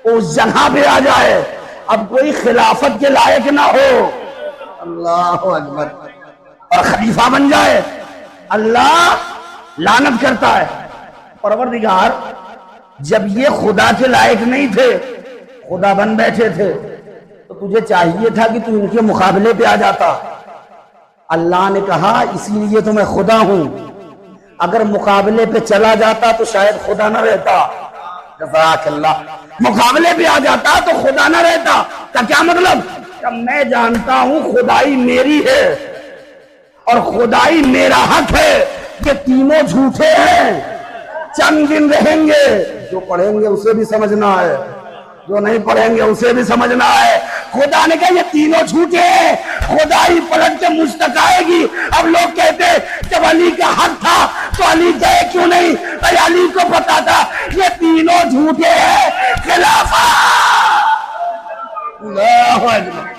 اس جگہ پہ آ جائے، اب کوئی خلافت کے لائق نہ ہو، اللہ اکبر، اور خلیفہ بن جائے، اللہ لعنت کرتا ہے۔ پروردگار جب یہ خدا کے لائق نہیں تھے، خدا بن بیٹھے تھے، تو تجھے چاہیے تھا کہ تو ان کے مقابلے پہ آ جاتا۔ اللہ نے کہا اسی لیے تو میں خدا ہوں، اگر مقابلے پہ چلا جاتا تو شاید خدا نہ رہتا۔ جزاک اللہ، مقابلے پہ آ جاتا تو خدا نہ رہتا۔ کا کیا مطلب؟ کہ میں جانتا ہوں خدائی میری ہے اور خدائی میرا حق ہے، یہ تینوں جھوٹے ہیں، چند دن رہیں گے، جو پڑھیں گے اسے بھی سمجھنا ہے، جو نہیں پڑھیں گے اسے بھی سمجھنا ہے۔ خدا نے کہا یہ تینوں جھوٹے ہیں، خدائی پلٹ کے مجھ تک آئے گی۔ اب لوگ کہتے جب علی کا حق تھا تو علی گئے کیوں نہیں؟ بھائی علی کو پتا تھا یہ تینوں جھوٹے ہیں، خلافہ اللہ اکبر۔